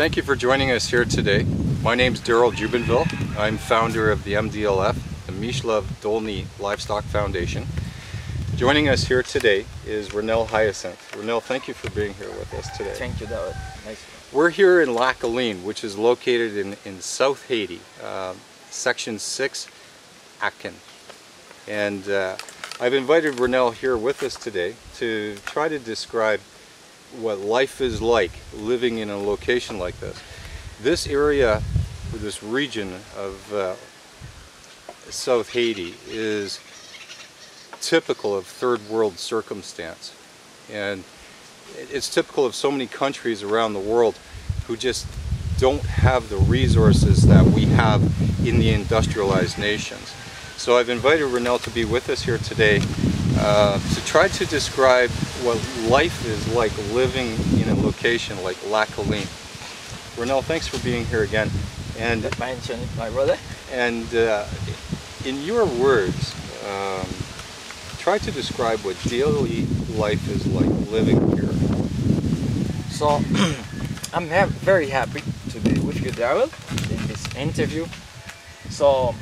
Thank you for joining us here today. My name is Daryl Jubenville. I'm founder of the MDLF, the Mishlav Dolny Livestock Foundation. Joining us here today is Renel Hyacinth. Renel, thank you for being here with us today. Thank you, Daryl. Nice. We're here in Colline, which is located in South Haiti, Section 6, Akin. And I've invited Renel here with us today to try to describe what life is like living in a location like this. This area, this region of South Haiti is typical of third world circumstance, and it's typical of so many countries around the world who just don't have the resources that we have in the industrialized nations. So I've invited Renel to be with us here today to try to describe what life is like living in a location like Colline. Renel, thanks for being here again. And my brother. And in your words, try to describe what daily life is like living here. So I'm very happy to be with you, Daryl, in this interview. So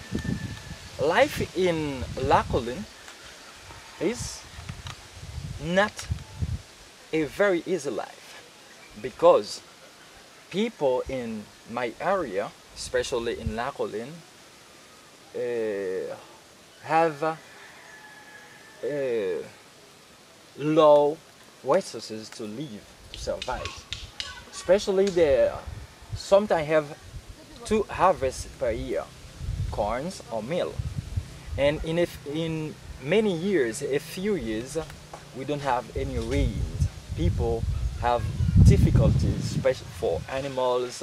life in Colline is not a very easy life, because people in my area, especially in Colline, have low resources to live, to survive. Especially they sometimes have 2 harvests per year, corns or meal. And in many years, a few years, we don't have any rains. People have difficulties, especially for animals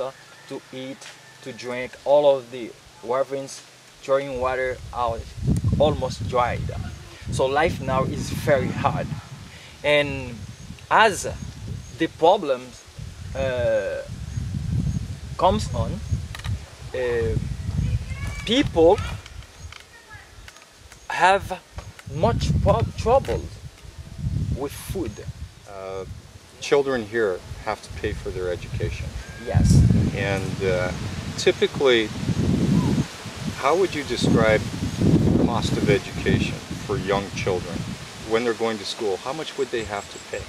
to eat, to drink. All of the ravines, drinking water are almost dried. So life now is very hard. And as the problems comes on, people have much trouble with food. Children here have to pay for their education. Yes. And typically, how would you describe the cost of education for young children when they're going to school? How much would they have to pay?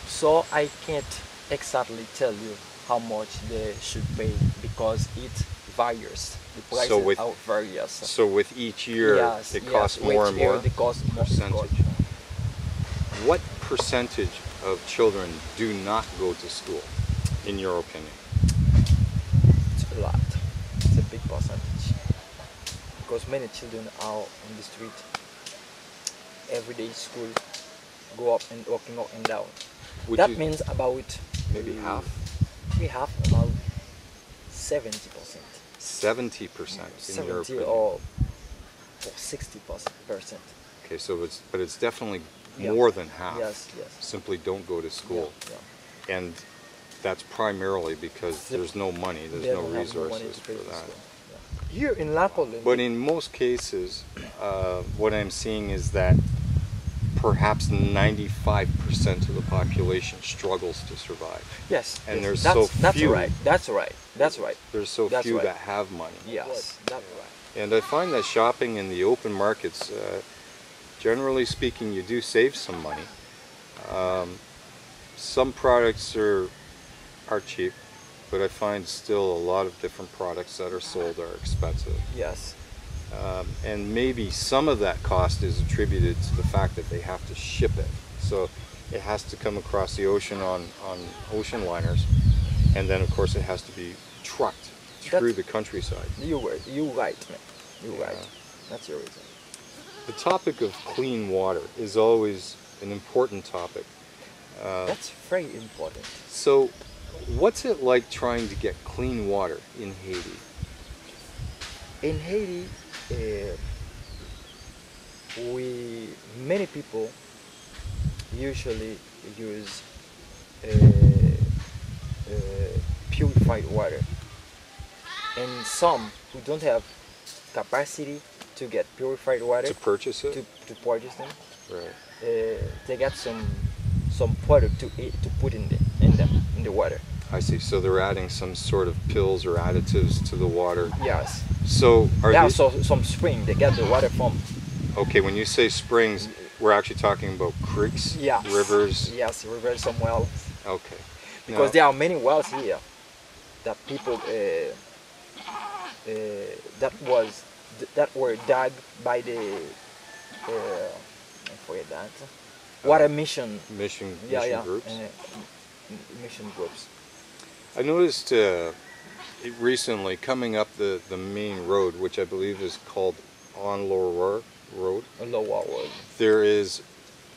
So I can't exactly tell you how much they should pay, because it varies. The prices are various. So with each year, yes, it costs more and more? It costs more. Percentage. What percentage of children do not go to school, in your opinion? It's a lot. It's a big percentage. Because many children are on the street, everyday school, go up and walking up and down. That means about maybe half? We have about 70%. 70% in your opinion? or 60%. Okay, so but it's definitely more than half. Yes, yes. Simply don't go to school. Yeah. And that's primarily because there's no money, there's no resources for that. Here in Colline. But in most cases, what I'm seeing is that perhaps 95% of the population struggles to survive. Yes. And there's that's few. Right. That's right. That's right. There's so few that have money. Yes, that's right. And I find that shopping in the open markets, generally speaking, you do save some money. Some products are cheap, but I find still a lot of different products that are sold are expensive. Yes. And maybe some of that cost is attributed to the fact that they have to ship it. So it has to come across the ocean on ocean liners, and then of course it has to be trucked through the countryside. You're right, man. You're right. That's your reason. The topic of clean water is always an important topic. That's very important. So what's it like trying to get clean water in Haiti? In Haiti, many people usually use purified water, and some who don't have capacity to get purified water, to purchase it, to purchase them, right? They get some product to put in the water. I see. So they're adding some sort of pills or additives to the water. Yes. So are There are these, some spring they get the water from. okay, when you say springs, we're actually talking about creeks, Yes. rivers. Yes, rivers, some wells. Okay. Because Now, there are many wells here that people that were dug by the I forget that water mission. mission Yeah, groups. Mission groups. I noticed recently coming up the main road, which I believe is called Onlore Road. A lower road. There is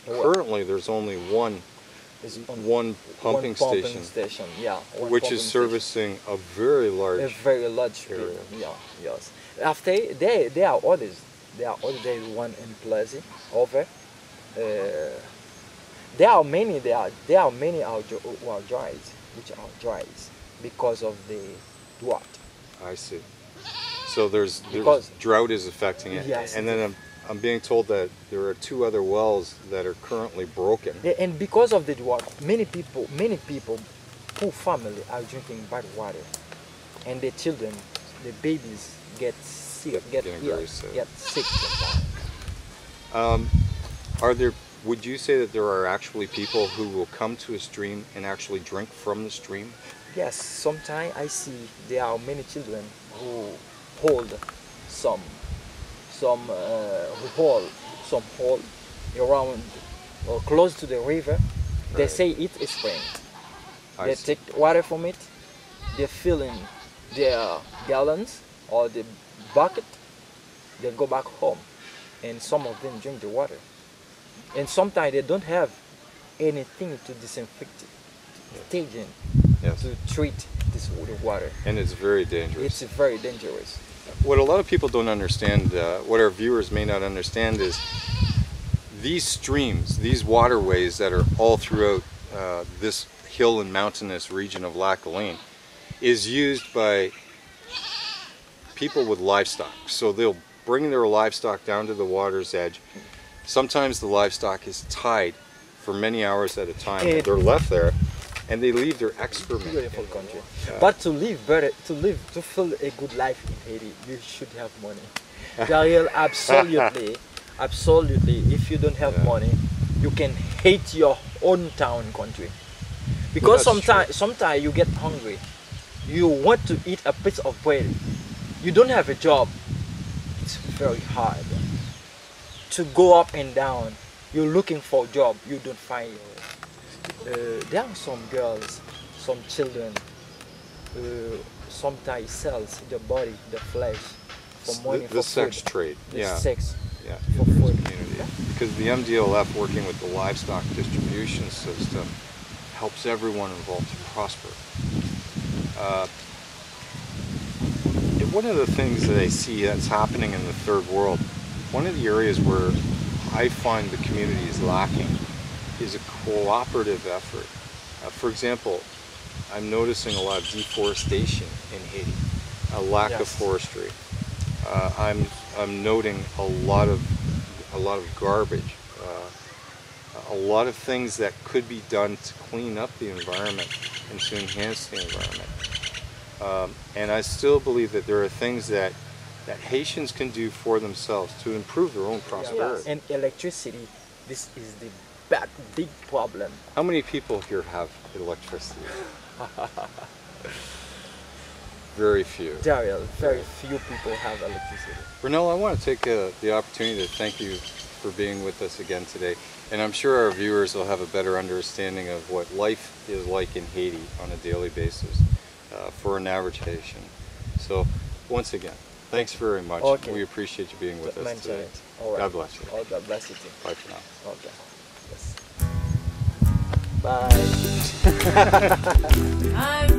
Well, currently there's only one pumping station, Yeah, one which pumping is station. servicing a very large. A very large area. area. Yeah, yes. After there are others. There are others. There is one in Plaza over. There are many. There are many who are dries, which are dries because of the drought. I see. So there's Because- drought is affecting it, Yes, and it then I'm being told that there are 2 other wells that are currently broken. And because of the drought, many people, poor family are drinking bad water, and the children, the babies get sick, Getting very sick. get sick. Are there? Would you say that there are actually people who will come to a stream and actually drink from the stream? Yes, sometimes I see there are many children who hold some hole around or close to the river. They Right. say it is spring. I They see. take water from it. They fill in their gallons or the bucket. They go back home, and some of them drink the water. And sometimes they don't have anything to disinfect it, detergent Yes. to treat this water. And it's very dangerous. It's very dangerous. What a lot of people don't understand, what our viewers may not understand, is these streams, these waterways that are all throughout this hill and mountainous region of Lac Colline, is used by people with livestock. So they'll bring their livestock down to the water's edge. Sometimes the livestock is tied for many hours at a time. They're left there, and they leave their excrement. Beautiful country. Yeah. But to live better, to feel a good life in Haiti, you should have money. Dariel, absolutely, absolutely. If you don't have Yeah. money, you can hate your own town country. Because That's sometimes you get hungry. You want to eat a piece of bread. You don't have a job. It's very hard to go up and down. You're looking for a job, you don't find it. There are some girls, some children, sometimes sells the body, the flesh, for money, The for sex food. trade. The Yeah. sex Yeah. for food. Community. Because the MDLF, working with the livestock distribution system, helps everyone involved to prosper. One of the things that I see that's happening in the third world, one of the areas where I find the community is lacking is a cooperative effort. For example, I'm noticing a lot of deforestation in Haiti, a lack of Yes. forestry. I'm noting a lot of garbage, a lot of things that could be done to clean up the environment and to enhance the environment. And I still believe that there are things that Haitians can do for themselves to improve their own prosperity. And electricity, this is the big problem. How many people here have electricity? Very few. Dariel, very few people have electricity. Brunel, I want to take the opportunity to thank you for being with us again today. And I'm sure our viewers will have a better understanding of what life is like in Haiti on a daily basis for an average Haitian. So, once again, thanks very much. Okay. We appreciate you being with us Mention today. it. All right. God bless you. Oh, God bless you too. Bye for now. Okay. Yes. Bye. I'm